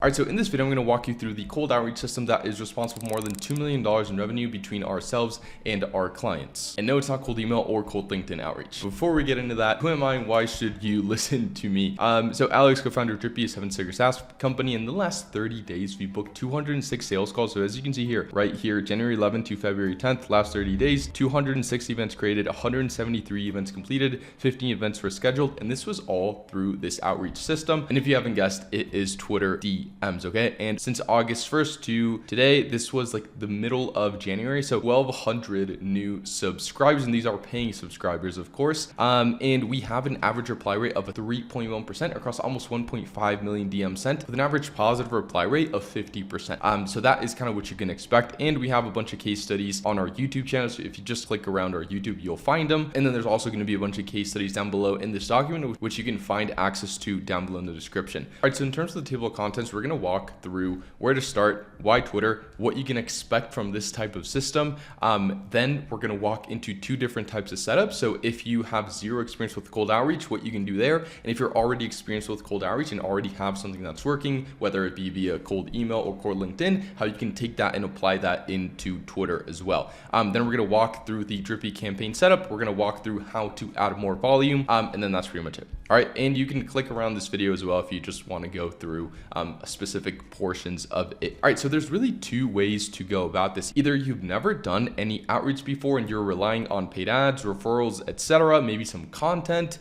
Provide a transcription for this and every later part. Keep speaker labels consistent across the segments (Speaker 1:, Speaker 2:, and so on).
Speaker 1: All right, so in this video, I'm going to walk you through the cold outreach system that is responsible for more than $2 million in revenue between ourselves and our clients. And no, it's not cold email or cold LinkedIn outreach. Before we get into that, who am I and why should you listen to me? So Alex, co-founder of Drippy, a 7-figure SaaS company. In the last 30 days, we booked 206 sales calls. So as you can see here, right here, January 11th to February 10th, last 30 days, 206 events created, 173 events completed, 15 events were scheduled. And this was all through this outreach system. And if you haven't guessed, it is Twitter DMs. Okay, and since August 1st to today, this was like the middle of January, so 1,200 new subscribers, and these are paying subscribers, of course. And we have an average reply rate of 3.1% across almost 1.5 million DMs sent, with an average positive reply rate of 50%. So that is kind of what you can expect. And we have a bunch of case studies on our YouTube channel, so if you just click around our YouTube, you'll find them. And then there's also going to be a bunch of case studies down below in this document, which you can find access to down below in the description. All right, so in terms of the table of contents, we're going to walk through where to start, why Twitter, what you can expect from this type of system. Then we're going to walk into two different types of setups. So if you have zero experience with cold outreach, what you can do there. And if you're already experienced with cold outreach and already have something that's working, whether it be via cold email or cold LinkedIn, how you can take that and apply that into Twitter as well. Then we're going to walk through the Drippy campaign setup. We're going to walk through how to add more volume. And then that's pretty much it. All right. And you can click around this video as well if you just want to go through specific portions of it. All right, so there's really two ways to go about this. Either you've never done any outreach before and you're relying on paid ads, referrals, etc., maybe some content,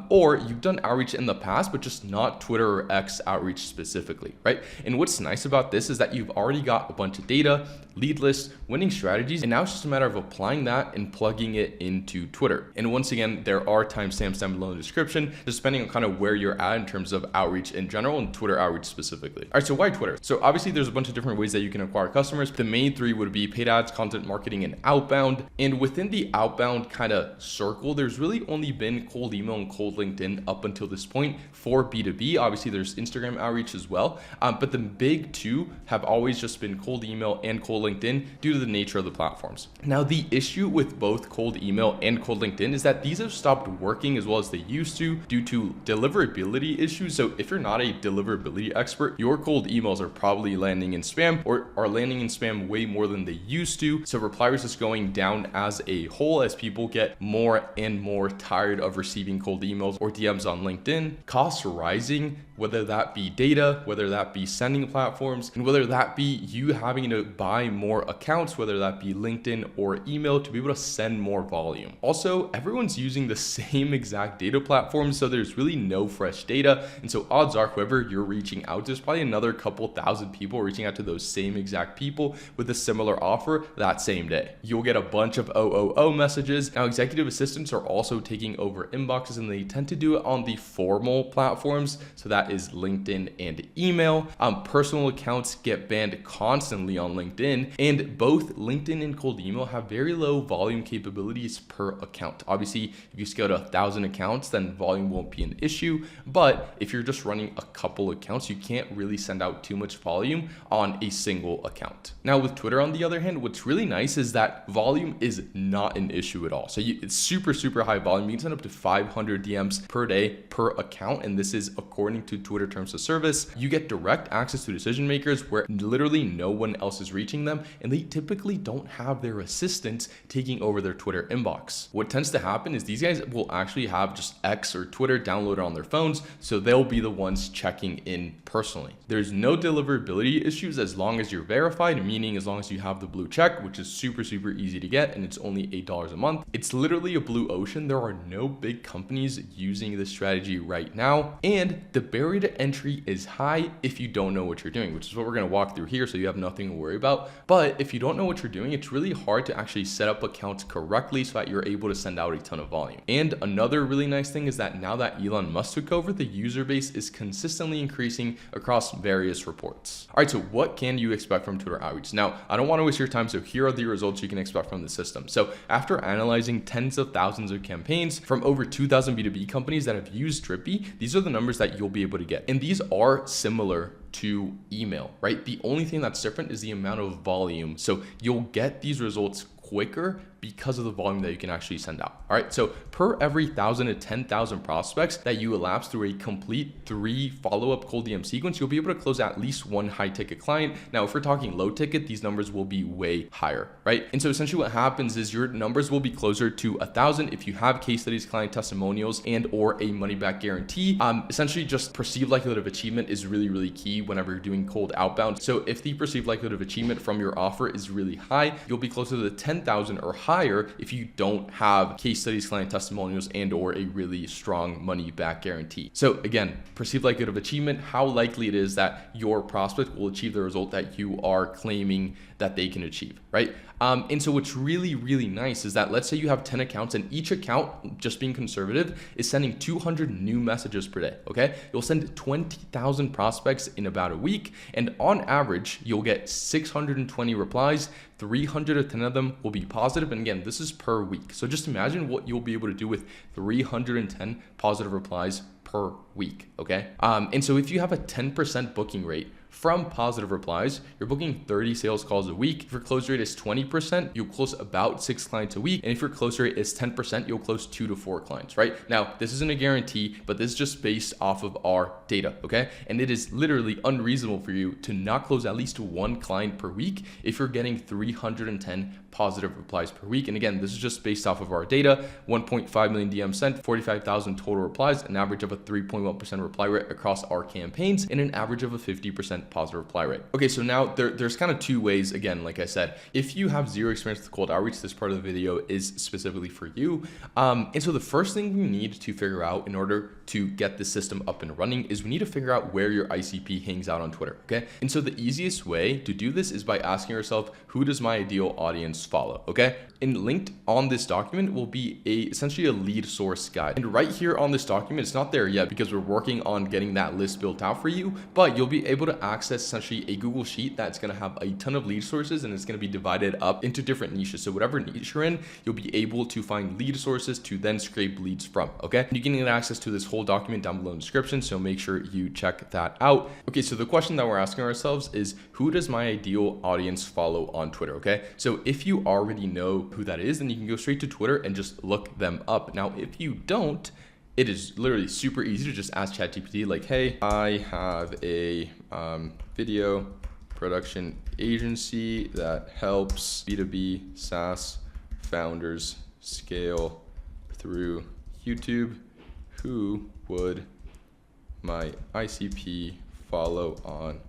Speaker 1: or you've done outreach in the past, but just not Twitter or X outreach specifically, right? And what's nice about this is that you've already got a bunch of data, lead lists, winning strategies, and now it's just a matter of applying that and plugging it into Twitter. And once again, there are timestamps down below in the description, just depending on kind of where you're at in terms of outreach in general and Twitter outreach specifically. All right, so why Twitter? So obviously there's a bunch of different ways that you can acquire customers. The main three would be paid ads, content marketing, and outbound. And within the outbound kind of circle, there's really only been cold email and cold LinkedIn up until this point for B2B. Obviously there's Instagram outreach as well. But the big two have always just been cold email and cold LinkedIn due to the nature of the platforms. Now, the issue with both cold email and cold LinkedIn is that these have stopped working as well as they used to due to deliverability issues. So if you're not a deliverability expert, your cold emails are probably landing in spam or are landing in spam way more than they used to. So reply rates is going down as a whole as people get more and more tired of receiving cold emails or DMs on LinkedIn. Costs are rising, whether that be data, whether that be sending platforms, and whether that be you having to buy more accounts, whether that be LinkedIn or email to be able to send more volume. Also, everyone's using the same exact data platform, so there's really no fresh data. And so odds are whoever you're reaching out to, there's probably another couple thousand people reaching out to those same exact people with a similar offer that same day. You'll get a bunch of OOO messages. Now, executive assistants are also taking over inboxes, and they tend to do it on the formal platforms. So that is LinkedIn and email. Personal accounts get banned constantly on LinkedIn, and both LinkedIn and cold email have very low volume capabilities per account. Obviously, if you scale to 1,000 accounts, then volume won't be an issue. But if you're just running a couple accounts, you can't really send out too much volume on a single account. Now, with Twitter, on the other hand, what's really nice is that volume is not an issue at all. So it's super high volume. You can send up to 500 DMs per day per account, and this is according to Twitter terms of service. You get direct access to decision makers where literally no one else is reaching them, and they typically don't have their assistants taking over their Twitter inbox. What tends to happen is these guys will actually have just X or Twitter downloaded on their phones, so they'll be the ones checking in personally. There's no deliverability issues as long as you're verified, meaning as long as you have the blue check, which is super easy to get, and it's only $8 a month. It's literally a blue ocean. There are no big companies using this strategy right now, and the barrier to entry is high if you don't know what you're doing, which is what we're going to walk through here, so you have nothing to worry about. But if you don't know what you're doing, it's really hard to actually set up accounts correctly so that you're able to send out a ton of volume. And another really nice thing is that now that Elon Musk took over, the user base is consistently increasing across various reports. All right, so what can you expect from Twitter outreach? Now, I don't want to waste your time, so here are the results you can expect from the system. So after analyzing tens of thousands of campaigns from over 2,000 B2B companies that have used Drippy, these are the numbers that you'll be able to get. And these are similar to email, right? The only thing that's different is the amount of volume. So you'll get these results quicker because of the volume that you can actually send out. All right, so per every 1,000 to 10,000 prospects that you elapse through a complete 3 follow-up cold DM sequence, you'll be able to close at least 1 high ticket client. Now, if we're talking low ticket, these numbers will be way higher, right? And so essentially what happens is your numbers will be closer to 1,000 if you have case studies, client testimonials, and or a money back guarantee. Essentially just perceived likelihood of achievement is really, really key whenever you're doing cold outbound. So if the perceived likelihood of achievement from your offer is really high, you'll be closer to the 10,000 or higher if you don't have case studies, client testimonials, and or a really strong money back guarantee. So again, perceived likelihood of achievement, how likely it is that your prospect will achieve the result that you are claiming that they can achieve, right? And so what's really, really nice is that let's say you have 10 accounts and each account, just being conservative, is sending 200 new messages per day, okay? You'll send 20,000 prospects in about a week, and on average, you'll get 620 replies. 310 of them will be positive, and again, this is per week. So just imagine what you'll be able to do with 310 positive replies per week, okay? And so if you have a 10% booking rate from positive replies, you're booking 30 sales calls a week. If your close rate is 20%, you'll close about 6 clients a week. And if your close rate is 10%, you'll close 2 to 4 clients, right? Now, this isn't a guarantee, but this is just based off of our data, okay? And it is literally unreasonable for you to not close at least 1 client per week if you're getting 310 positive replies per week. And again, this is just based off of our data. 1.5 million DMs sent, 45,000 total replies, an average of a 3.1% reply rate across our campaigns, and an average of a 50% positive reply rate. Okay, so now there's kind of 2 ways. Again, like I said, if you have 0 experience with cold outreach, this part of the video is specifically for you. And so the first thing we need to figure out in order to get the system up and running is we need to figure out where your ICP hangs out on Twitter, okay? And so the easiest way to do this is by asking yourself, who does my ideal audience follow, okay? And linked on this document will be essentially a lead source guide. And right here on this document, it's not there yet because we're working on getting that list built out for you, but you'll be able to access essentially a Google Sheet that's gonna have a ton of lead sources, and it's gonna be divided up into different niches. So whatever niche you're in, you'll be able to find lead sources to then scrape leads from, okay? You can get access to this whole document down below in the description, so make sure you check that out. Okay, so the question that we're asking ourselves is, who does my ideal audience follow on Twitter, okay? So if you already know who that is, then you can go straight to Twitter and just look them up. Now, if you don't, it is literally super easy to just ask ChatGPT like, hey, I have a video production agency that helps B2B SaaS founders scale through YouTube. Who would my ICP follow on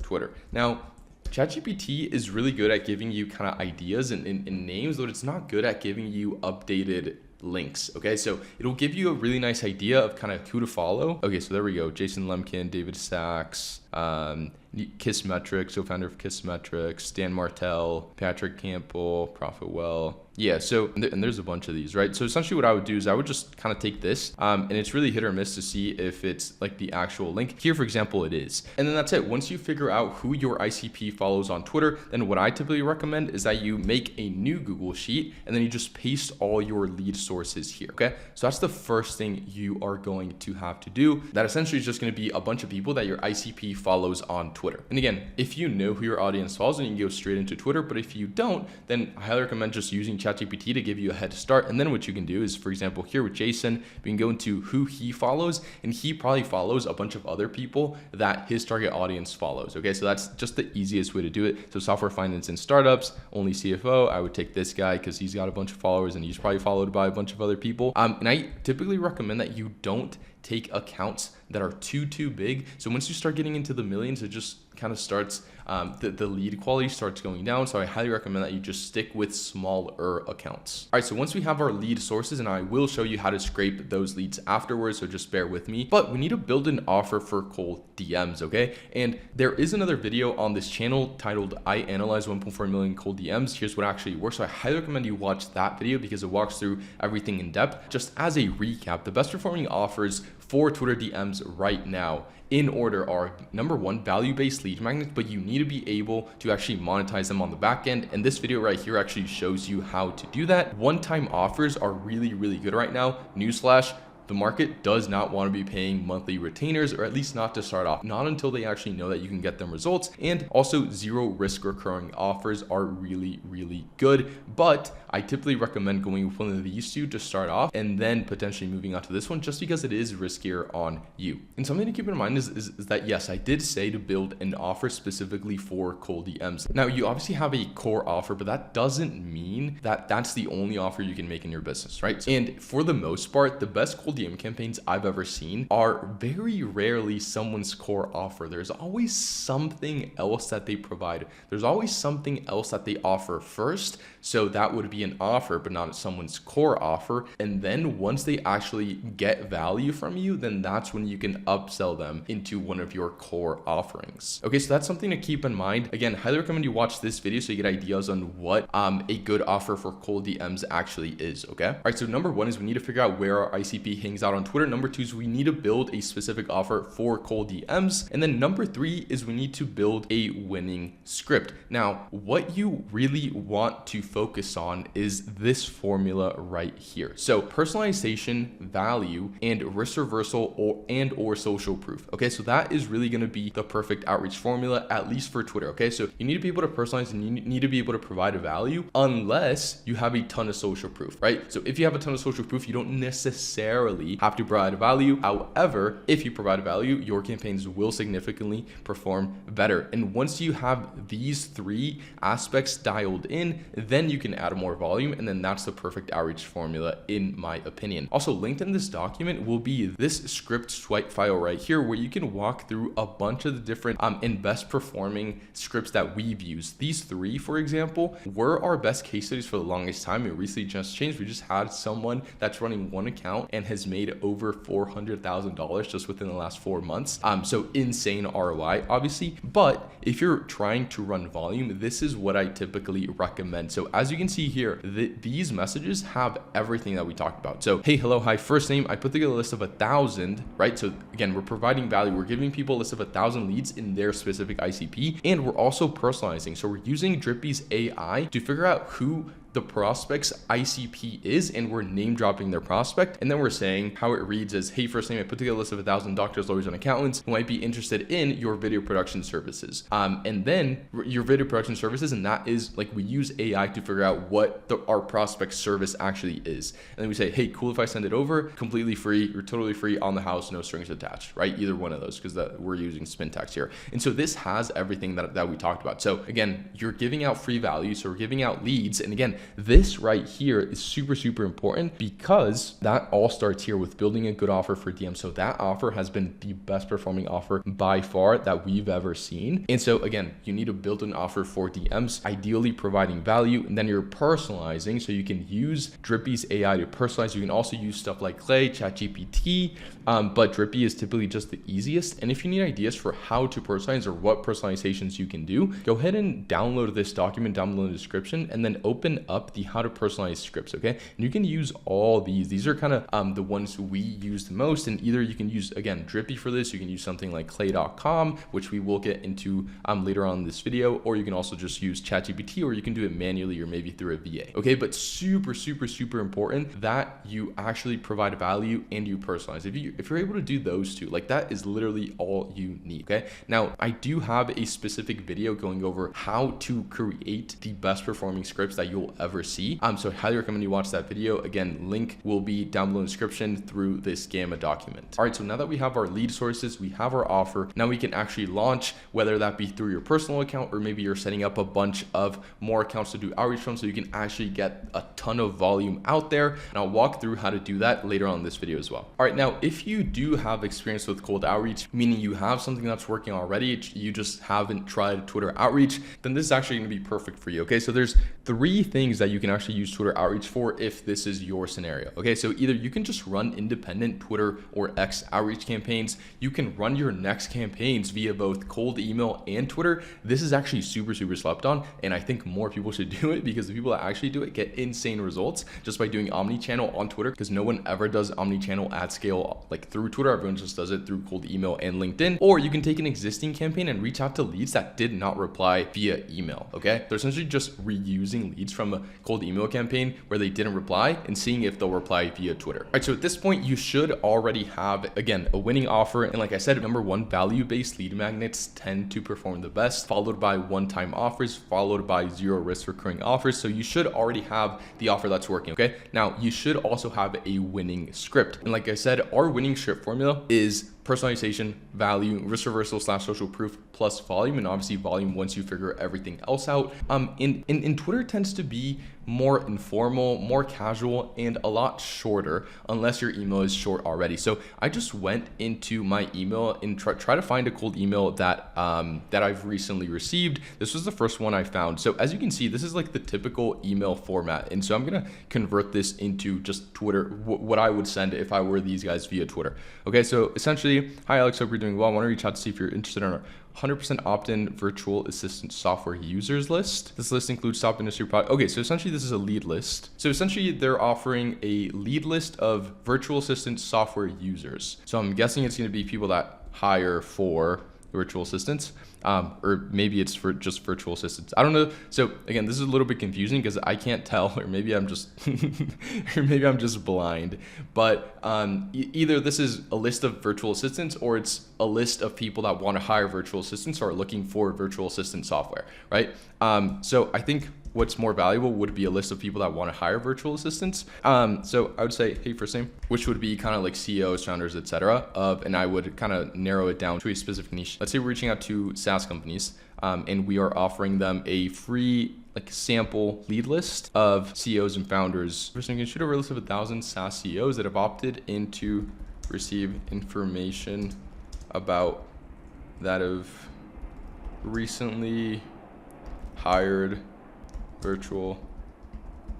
Speaker 1: Twitter? Now, ChatGPT is really good at giving you kind of ideas and names, but it's not good at giving you updated links. Okay, so it'll give you a really nice idea of kind of who to follow. Okay, so there we go. Jason Lemkin, David Sachs, Kissmetrics, so founder of Kissmetrics, Dan Martell, Patrick Campbell, ProfitWell. Yeah, so, and there's a bunch of these, right? So essentially what I would do is I would just kind of take this, and it's really hit or miss to see if it's like the actual link. Here, for example, it is. And then that's it. Once you figure out who your ICP follows on Twitter, then what I typically recommend is that you make a new Google Sheet, and then you just paste all your lead sources here, okay? So that's the first thing you are going to have to do. That essentially is just going to be a bunch of people that your ICP follows on Twitter. And again, if you know who your audience follows, then you can go straight into Twitter. But if you don't, then I highly recommend just using ChatGPT to give you a head start. And then what you can do is, for example, here with Jason, we can go into who he follows, and he probably follows a bunch of other people that his target audience follows. Okay, so that's just the easiest way to do it. So software finance and startups, only CFO, I would take this guy because he's got a bunch of followers and he's probably followed by a bunch of other people. And I typically recommend that you don't take accounts that are too big. So once you start getting into the millions, it just kind of starts, the lead quality starts going down. So I highly recommend that you just stick with smaller accounts. All right, so once we have our lead sources, and I will show you how to scrape those leads afterwards, so just bear with me, but we need to build an offer for cold DMs, okay? And there is another video on this channel titled I Analyze 1.4 Million Cold DMs. Here's what actually works. So I highly recommend you watch that video because it walks through everything in depth. Just as a recap, the best performing offers for Twitter DMs right now in order are: number 1, value-based lead magnets, but you need to be able to actually monetize them on the back end. And this video right here actually shows you how to do that. One-time offers are really good right now. Newsflash, the market does not want to be paying monthly retainers, or at least not to start off, not until they actually know that you can get them results. And also zero risk recurring offers are really, really good. But I typically recommend going with one of these two to start off and then potentially moving on to this one, just because it is riskier on you. And something to keep in mind is that yes, I did say to build an offer specifically for cold DMs. Now you obviously have a core offer, but that doesn't mean that that's the only offer you can make in your business, right? And for the most part, the best cold DM campaigns I've ever seen are very rarely someone's core offer. There's always something else that they provide. There's always something else that they offer first. So that would be an offer, but not someone's core offer. And then once they actually get value from you, then that's when you can upsell them into one of your core offerings. Okay, so that's something to keep in mind. Again, highly recommend you watch this video so you get ideas on what a good offer for cold DMs actually is, okay? All right, so number one is we need to figure out where our ICP hangs out on Twitter. Number two is we need to build a specific offer for cold DMs. And then number three is we need to build a winning script. Now, what you really want to focus on is this formula right here. So personalization, value, and risk reversal or social proof. Okay, so that is really going to be the perfect outreach formula, at least for Twitter. Okay, so you need to be able to personalize and you need to be able to provide a value unless you have a ton of social proof, right? So if you have a ton of social proof, you don't necessarily have to provide a value. However, if you provide a value, your campaigns will significantly perform better. And once you have these three aspects dialed in, then you can add more volume, and then that's the perfect outreach formula in my opinion. Also, linked in this document will be this script swipe file right here, where you can walk through a bunch of the different and best performing scripts that we've used. These three, for example, were our best case studies for the longest time. It recently just changed. We just had someone that's running one account and has made over $400,000 just within the last 4 months. So insane ROI, obviously. But if you're trying to run volume, this is what I typically recommend. So as you can see here, these messages have everything that we talked about. So, hey, hello, hi, first name. I put together a list of 1,000, right? So again, we're providing value. We're giving people a list of 1,000 leads in their specific ICP, and we're also personalizing. So we're using Drippy's AI to figure out who the prospect's ICP is, and we're name dropping their prospect. And then we're saying how it reads as, hey, first name, I put together a list of 1,000 doctors, lawyers, and accountants who might be interested in your video production services. And then your video production services, and that is like, we use AI to figure out what our prospect service actually is. And then we say, hey, cool if I send it over, completely free, you're totally free, on the house, no strings attached, right? Either one of those, because we're using Spintax here. And so this has everything that we talked about. So again, you're giving out free value, so we're giving out leads. And again, this right here is super, super important, because that all starts here with building a good offer for DM. So that offer has been the best performing offer by far that we've ever seen. And so again, you need to build an offer for DMs, ideally providing value, and then you're personalizing. So you can use Drippy's AI to personalize. You can also use stuff like Clay, ChatGPT, but Drippy is typically just the easiest. And if you need ideas for how to personalize or what personalizations you can do, go ahead and download this document down below in the description, and then open up the how to personalize scripts. Okay, and you can use all these are kind of the ones we use the most. And either you can use, again, Drippy for this, you can use something like clay.com, which we will get into later on in this video, or you can also just use ChatGPT, or you can do it manually or maybe through a VA. Okay, but super, super, super important that you actually provide value and you personalize. If you're able to do those two, like, that is literally all you need. Okay, now I do have a specific video going over how to create the best performing scripts that you'll ever see. So I highly recommend you watch that video. Again, link will be down below in the description through this Gamma document. All right, so now that we have our lead sources, we have our offer, now we can actually launch, whether that be through your personal account, or maybe you're setting up a bunch of more accounts to do outreach from, so you can actually get a ton of volume out there. And I'll walk through how to do that later on in this video as well. All right, now if you do have experience with cold outreach, meaning you have something that's working already, you just haven't tried Twitter outreach, then this is actually going to be perfect for you. Okay, so there's 3 things that you can actually use Twitter outreach for if this is your scenario. Okay, so either you can just run independent Twitter or X outreach campaigns. You can run your next campaigns via both cold email and Twitter. This is actually super, super slept on, and I think more people should do it, because the people that actually do it get insane results just by doing omni-channel on Twitter, because no one ever does omni-channel at scale like through Twitter. Everyone just does it through cold email and LinkedIn. Or you can take an existing campaign and reach out to leads that did not reply via email. Okay, they're essentially just reusing leads from cold email campaign where they didn't reply and seeing if they'll reply via Twitter. All right, so at this point, you should already have, again, a winning offer. And like I said, number one, value-based lead magnets tend to perform the best, followed by one-time offers, followed by zero risk recurring offers. So you should already have the offer that's working, okay? Now, you should also have a winning script. And like I said, our winning script formula is personalization, value, risk reversal / social proof plus volume, and obviously volume once you figure everything else out. In Twitter tends to be more informal, more casual, and a lot shorter unless your email is short already. So I just went into my email and try to find a cold email that that I've recently received. This was the first one I found. So as you can see, this is like the typical email format. And so I'm gonna convert this into just Twitter, what I would send if I were these guys via Twitter. Okay, so essentially, hi Alex, hope you're doing well. I want to reach out to see if you're interested in our 100% opt-in virtual assistant software users list. This list includes top industry products. Okay, so essentially this is a lead list. So essentially they're offering a lead list of virtual assistant software users. So I'm guessing it's going to be people that hire for virtual assistants, or maybe it's for just virtual assistants. I don't know. So again, this is a little bit confusing because I can't tell, or maybe I'm just, or maybe I'm just blind. But either this is a list of virtual assistants, or it's a list of people that want to hire virtual assistants or are looking for virtual assistant software, right? So I think what's more valuable would be a list of people that want to hire virtual assistants. So I would say, hey, first name, which would be kind of like CEOs, founders, etc. And I would kind of narrow it down to a specific niche. Let's say we're reaching out to SaaS companies, and we are offering them a free like sample lead list of CEOs and founders. First, you can shoot over a list of 1,000 SaaS CEOs that have opted in to receive information about that have recently hired virtual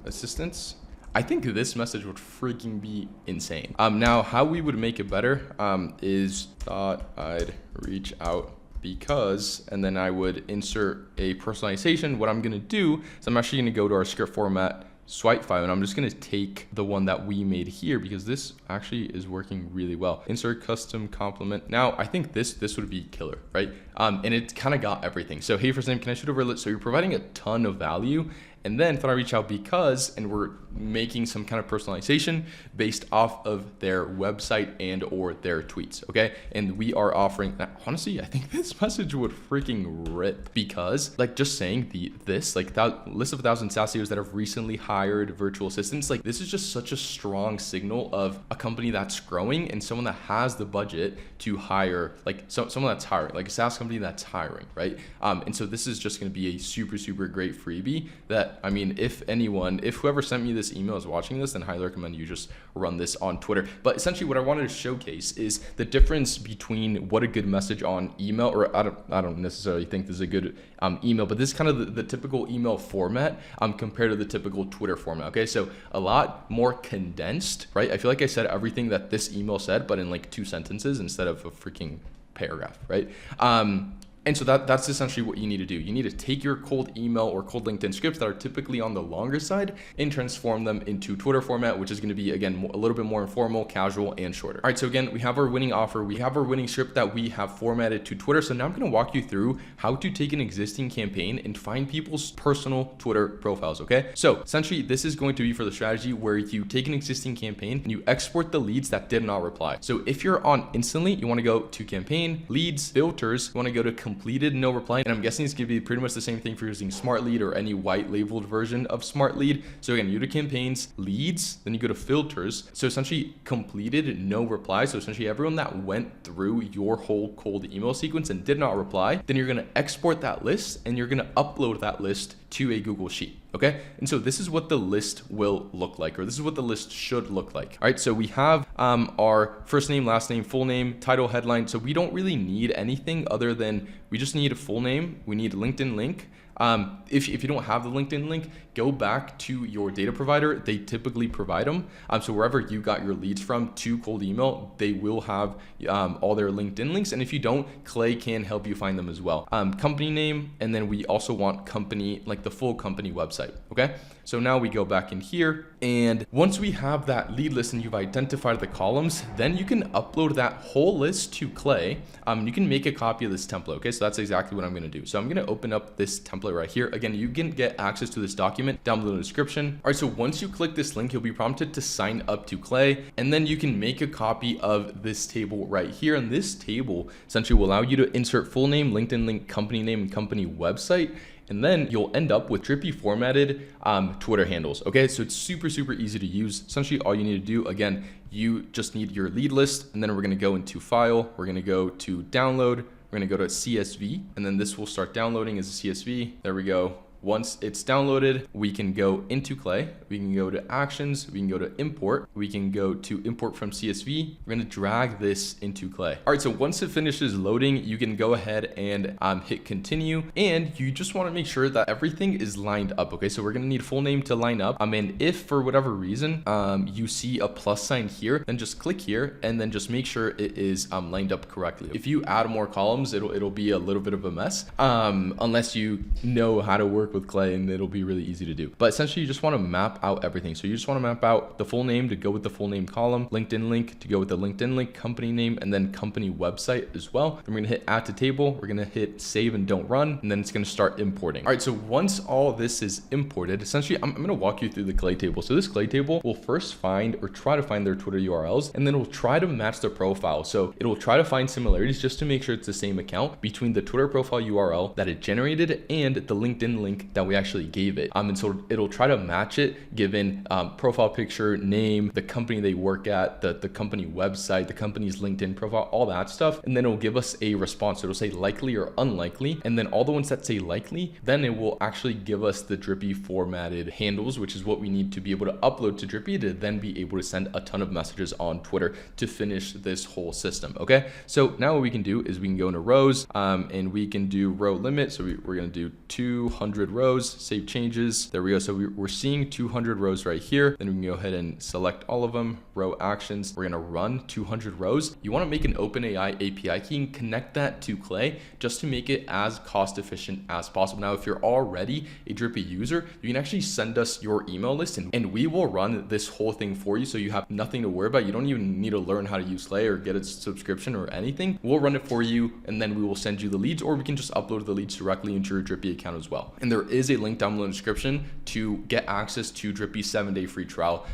Speaker 1: assistants. I think this message would freaking be insane. Now, how we would make it better is thought I'd reach out because, and then I would insert a personalization. What I'm gonna do is I'm actually gonna go to our script format swipe file, and I'm just gonna take the one that we made here because this actually is working really well. Insert custom complement. Now, I think this would be killer, right? And it kind of got everything. So, hey, first name, can I shoot over a list? So you're providing a ton of value. And then thought I reach out because, and we're making some kind of personalization based off of their website and or their tweets, okay? And we are offering, honestly, I think this message would freaking rip because like just saying this list of 1,000 SaaS CEOs that have recently hired virtual assistants, like this is just such a strong signal of a company that's growing and someone that has the budget to hire, like someone that's hiring, like a SaaS company that's hiring, right? And so this is just gonna be a super, super great freebie that, I mean, if whoever sent me this email is watching this, then I highly recommend you just run this on Twitter. But essentially what I wanted to showcase is the difference between what a good message on email, or I don't necessarily think this is a good email, but this is kind of the typical email format compared to the typical Twitter format. Okay, so a lot more condensed, right? I feel like I said everything that this email said, but in like 2 sentences instead of a freaking paragraph, right? And so that's essentially what you need to do. You need to take your cold email or cold LinkedIn scripts that are typically on the longer side and transform them into Twitter format, which is going to be, again, a little bit more informal, casual, and shorter. All right, so again, we have our winning offer. We have our winning script that we have formatted to Twitter. So now I'm going to walk you through how to take an existing campaign and find people's personal Twitter profiles, okay? So essentially, this is going to be for the strategy where you take an existing campaign and you export the leads that did not reply. So if you're on Instantly, you want to go to campaign, leads, filters, you want to go to completed no reply, and I'm guessing it's gonna be pretty much the same thing for using Smart Lead or any white labeled version of Smart Lead. So again, you go to campaigns, leads, then you go to filters. So essentially completed no reply. So essentially everyone that went through your whole cold email sequence and did not reply, then you're gonna export that list and you're gonna upload that list to a Google Sheet. Okay, and so this is what the list will look like, or this is what the list should look like. All right, so we have our first name, last name, full name, title, headline. So we don't really need anything other than we just need a full name. We need a LinkedIn link. If you don't have the LinkedIn link, go back to your data provider. They typically provide them. So wherever you got your leads from to cold email, they will have all their LinkedIn links. And if you don't, Clay can help you find them as well. Company name, and then we also want company, like the full company website. Okay, so now we go back in here, and once we have that lead list and you've identified the columns, then you can upload that whole list to Clay. You can make a copy of this template. Okay, so that's exactly what I'm going to do. So I'm going to open up this template template right here. Again, you can get access to this document down below in the description. All right, so once you click this link, you'll be prompted to sign up to Clay, and then you can make a copy of this table right here. And this table essentially will allow you to insert full name, LinkedIn link, company name, and company website. And then you'll end up with Drippy formatted Twitter handles. Okay, so it's super easy to use. Essentially, all you need to do, again, you just need your lead list, and then we're gonna go into file, we're gonna go to download, we're gonna go to CSV, and then this will start downloading as a CSV. There we go. Once it's downloaded, we can go into Clay, we can go to actions, we can go to import, we can go to import from CSV. We're gonna drag this into Clay. All right, so once it finishes loading, you can go ahead and hit continue, and you just wanna make sure that everything is lined up, okay? So we're gonna need full name to line up. And if for whatever reason, you see a plus sign here, then just click here, and then just make sure it is lined up correctly. If you add more columns, it'll be a little bit of a mess, unless you know how to work with Clay, and it'll be really easy to do. But essentially, you just want to map out everything. So you just want to map out the full name to go with the full name column, LinkedIn link to go with the LinkedIn link, company name, and then company website as well. Then we're going to hit add to table. We're going to hit save and don't run, and then it's going to start importing. All right, so once all this is imported, essentially, I'm going to walk you through the Clay table. So this Clay table will first find or try to find their Twitter URLs, and then we'll try to match their profile. So it'll try to find similarities just to make sure it's the same account between the Twitter profile URL that it generated and the LinkedIn link that we actually gave it. And so it'll try to match it given profile picture, name, the company they work at, the company website, the company's LinkedIn profile, all that stuff. And then it'll give us a response. So it'll say likely or unlikely. And then all the ones that say likely, then it will actually give us the Drippy formatted handles, which is what we need to be able to upload to Drippy to then be able to send a ton of messages on Twitter to finish this whole system. Okay. So now what we can do is we can go into rows and we can do row limit. So we're going to do 200 rows, save changes. There we go. So we're seeing 200 rows right here. Then we can go ahead and select all of them, row actions. We're going to run 200 rows. You want to make an OpenAI API key and connect that to Clay just to make it as cost efficient as possible. Now, if you're already a Drippy user, you can actually send us your email list and we will run this whole thing for you. So you have nothing to worry about. You don't even need to learn how to use Clay or get a subscription or anything. We'll run it for you, and then we will send you the leads, or we can just upload the leads directly into your Drippy account as well. And there is a link down below in the description to get access to Drippy's 7-day free trial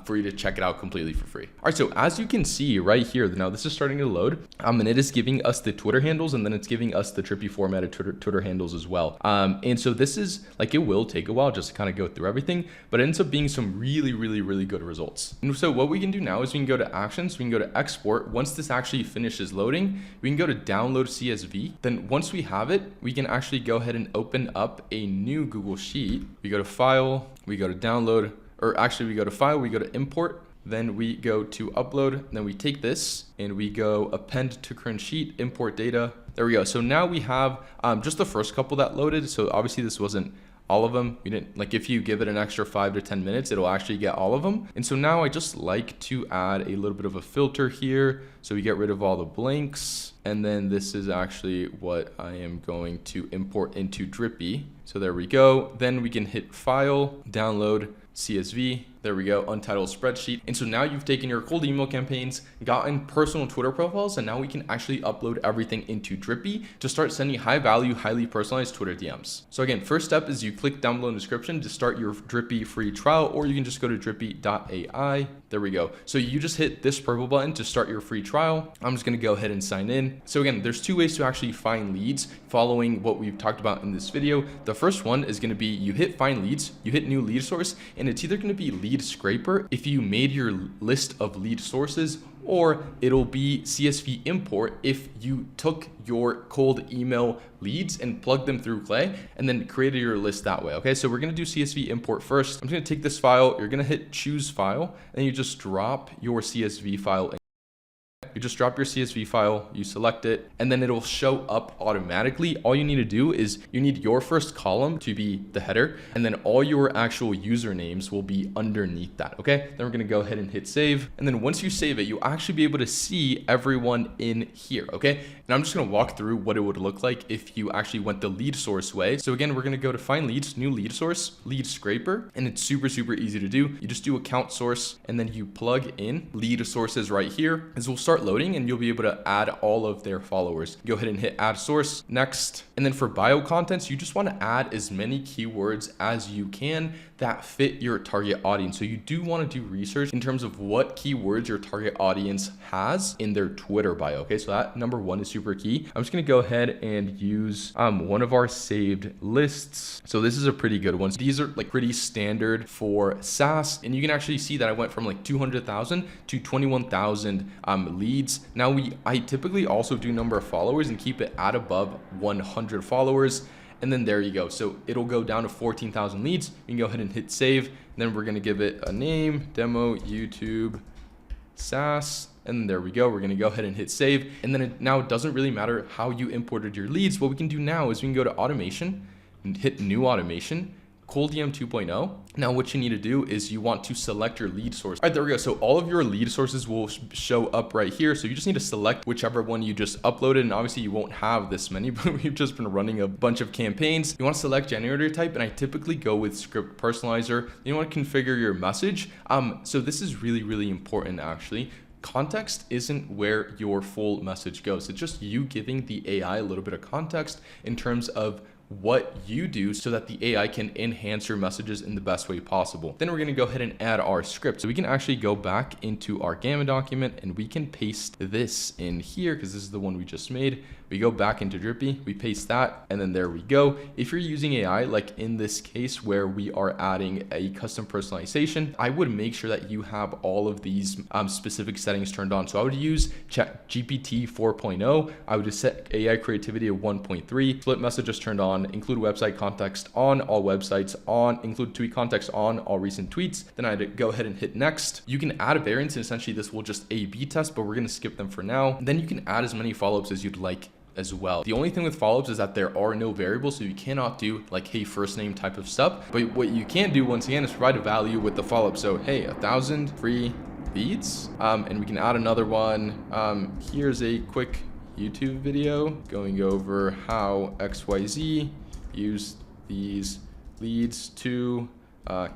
Speaker 1: for you to check it out completely for free. All right, so as you can see right here, now this is starting to load, and it is giving us the Twitter handles, and then it's giving us the Drippy formatted Twitter handles as well. And so this is like, it will take a while just to kind of go through everything, but it ends up being some really good results. And so what we can do now is we can go to actions, we can go to export. Once this actually finishes loading, we can go to download CSV. Then once we have it, we can actually go ahead and open up a new Google Sheet. We go to file, we go to download, or actually we go to file, we go to import, then we go to upload, then we take this and we go append to current sheet, import data. There we go. So now we have just the first couple that loaded. So obviously this wasn't all of them. We didn't, like, if you give it an extra 5 to 10 minutes, it'll actually get all of them. And so now I just like to add a little bit of a filter here. So we get rid of all the blanks. And then this is actually what I am going to import into Drippy. So there we go. Then we can hit file, download CSV. There we go, untitled spreadsheet. And so now you've taken your cold email campaigns, gotten personal Twitter profiles, and now we can actually upload everything into Drippy to start sending high value, highly personalized Twitter DMs. So again, first step is you click down below in the description to start your Drippy free trial, or you can just go to drippy.ai. There we go. So you just hit this purple button to start your free trial. I'm just gonna go ahead and sign in. So again, there's 2 ways to actually find leads following what we've talked about in this video. The first one is gonna be you hit find leads, you hit new lead source, and it's either gonna be lead scraper if you made your list of lead sources, or it'll be CSV import if you took your cold email leads and plugged them through Clay and then created your list that way. Okay, so we're gonna do CSV import first. I'm gonna take this file, you're gonna hit choose file, and you just drop your CSV file in. You just drop your CSV file, you select it, and then it'll show up automatically. All you need to do is you need your first column to be the header, and then all your actual usernames will be underneath that, okay? Then we're gonna go ahead and hit save. And then once you save it, you'll actually be able to see everyone in here, okay? And I'm just gonna walk through what it would look like if you actually went the lead source way. So again, we're gonna go to find leads, new lead source, lead scraper, and it's super easy to do. You just do account source, and then you plug in lead sources right here. This will start loading and you'll be able to add all of their followers. Go ahead and hit add source, next. And then for bio contents, you just want to add as many keywords as you can that fit your target audience. So you do want to do research in terms of what keywords your target audience has in their Twitter bio. Okay, so that number one is super key. I'm just going to go ahead and use one of our saved lists. So this is a pretty good one. So these are like pretty standard for SaaS, and you can actually see that I went from like 200,000 to 21,000 leads. Now I typically also do number of followers and keep it at above 100 followers. And then there you go. So it'll go down to 14,000 leads. You can go ahead and hit save. And then we're going to give it a name, demo YouTube SaaS. And there we go. We're going to go ahead and hit save. And then now it doesn't really matter how you imported your leads. What we can do now is we can go to automation and hit new automation, ColdDM 2.0. Now what you need to do is you want to select your lead source. All right, there we go. So all of your lead sources will show up right here. So you just need to select whichever one you just uploaded. And obviously you won't have this many, but we've just been running a bunch of campaigns. You want to select generator type, and I typically go with script personalizer. You want to configure your message. So this is really, really important actually. Context isn't where your full message goes. It's just you giving the AI a little bit of context in terms of what you do so that the AI can enhance your messages in the best way possible. Then we're going to go ahead and add our script. So we can actually go back into our Gamma document and we can paste this in here because this is the one we just made. We go back into Drippy, we paste that, and then there we go. If you're using AI, like in this case where we are adding a custom personalization, I would make sure that you have all of these specific settings turned on. So I would use ChatGPT 4.0. I would just set AI creativity of 1.3, split messages turned on, include website context on, all websites on, include tweet context on, all recent tweets. Then I'd go ahead and hit next. You can add a variance, and essentially this will just A/B test, but we're going to skip them for now. Then you can add as many follow-ups as you'd like as well. The only thing with follow-ups is that there are no variables, so you cannot do like, hey, first name type of stuff. But what you can do once again is provide a value with the follow-up. So hey, 1,000 free leads, and we can add another one. Here's a quick YouTube video going over how XYZ used these leads to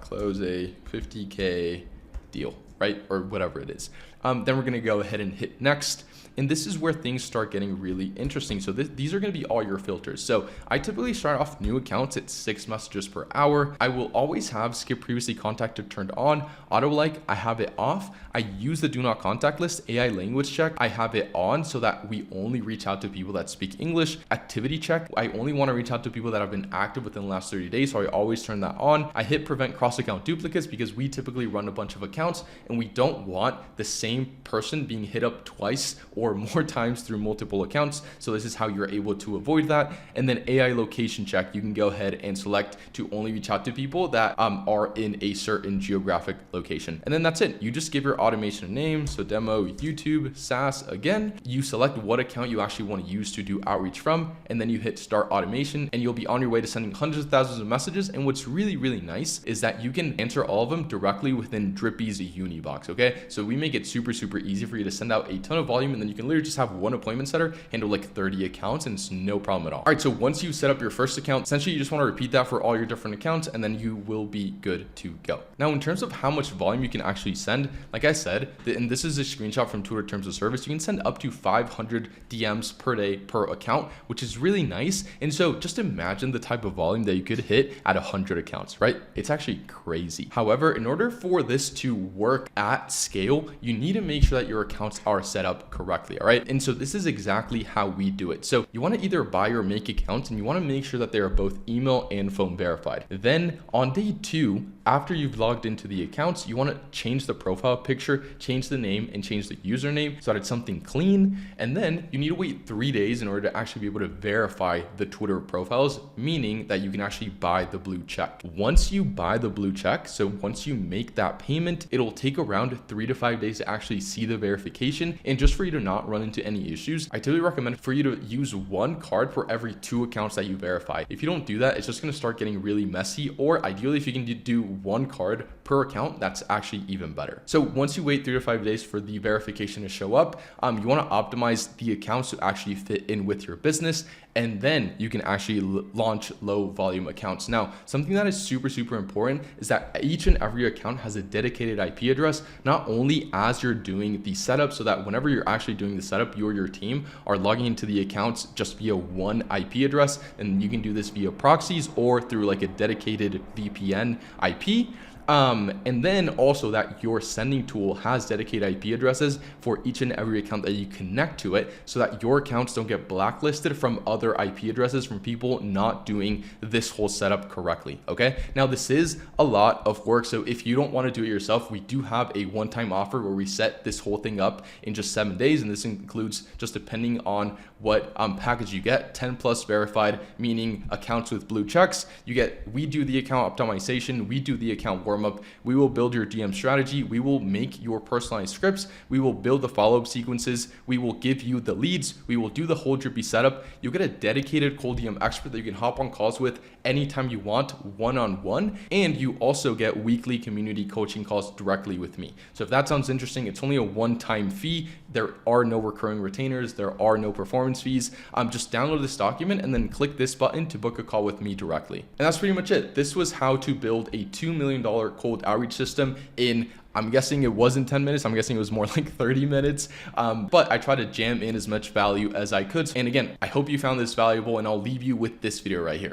Speaker 1: close a 50K deal, right? Or whatever it is. Then we're going to go ahead and hit next. And this is where things start getting really interesting. So these are going to be all your filters. So I typically start off new accounts at 6 messages per hour. I will always have skip previously contacted turned on. Auto like, I have it off. I use the do not contact list. AI language check, I have it on so that we only reach out to people that speak English. Activity check, I only want to reach out to people that have been active within the last 30 days. So I always turn that on. I hit prevent cross account duplicates because we typically run a bunch of accounts and we don't want the same person being hit up twice or more times through multiple accounts. So this is how you're able to avoid that. And then AI location check, you can go ahead and select to only reach out to people that are in a certain geographic location. And then that's it. You just give your automation a name. So demo YouTube SaaS again. You select what account you actually want to use to do outreach from, and then you hit start automation and you'll be on your way to sending hundreds of thousands of messages. And what's really, really nice is that you can answer all of them directly within Drippy's Unibox. Okay, so we make it super, super easy for you to send out a ton of volume, and then you can literally just have one appointment setter handle like 30 accounts, and it's no problem at all. All right, so once you set up your first account, essentially you just want to repeat that for all your different accounts, and then you will be good to go. Now, in terms of how much volume you can actually send, like I said, and this is a screenshot from Twitter Terms of Service, you can send up to 500 DMs per day per account, which is really nice. And so just imagine the type of volume that you could hit at 100 accounts, right? It's actually crazy. However, in order for this to work at scale, you need to make sure that your accounts are set up correctly, all right? And so this is exactly how we do it. So you want to either buy or make accounts, and you want to make sure that they are both email and phone verified. Then on day 2, after you've logged into the accounts, you want to change the profile picture, change the name, and change the username so that it's something clean. And then you need to wait 3 days in order to actually be able to verify the Twitter profiles, meaning that you can actually buy the blue check. Once you buy the blue check, so once you make that payment, it'll take around 3 to 5 days to actually see the verification. And just for you to not run into any issues, I typically recommend for you to use 1 card for every 2 accounts that you verify. If you don't do that, it's just going to start getting really messy. Or ideally, if you can do 1 card per account, that's actually even better. So once you wait 3 to 5 days for the verification to show up, you want to optimize the accounts to actually fit in with your business. and then you can actually launch low volume accounts. Now, something that is super important is that each and every account has a dedicated IP address, not only as you're doing the setup, so that whenever you're actually doing the setup, you or your team are logging into the accounts just via one IP address, and you can do this via proxies or through like a dedicated VPN IP. And then also that your sending tool has dedicated IP addresses for each and every account that you connect to it, so that your accounts don't get blacklisted from other IP addresses from people not doing this whole setup correctly. Okay, now this is a lot of work, so if you don't want to do it yourself, we do have a one-time offer where we set this whole thing up in just 7 days, and this includes, just depending on what package you get, 10+ verified, meaning accounts with blue checks. We do the account optimization, we do the account warm up, we will build your DM strategy, we will make your personalized scripts, we will build the follow-up sequences, we will give you the leads, we will do the whole Drippy setup. You'll get a dedicated cold DM expert that you can hop on calls with anytime you want, one-on-one, and you also get weekly community coaching calls directly with me. So if that sounds interesting, it's only a one-time fee. There are no recurring retainers, there are no performance fees. Just download this document and then click this button to book a call with me directly. And that's pretty much it. This was how to build a $2 million cold outreach system in, I'm guessing it wasn't 10 minutes. I'm guessing it was more like 30 minutes. But I tried to jam in as much value as I could. And again, I hope you found this valuable, and I'll leave you with this video right here.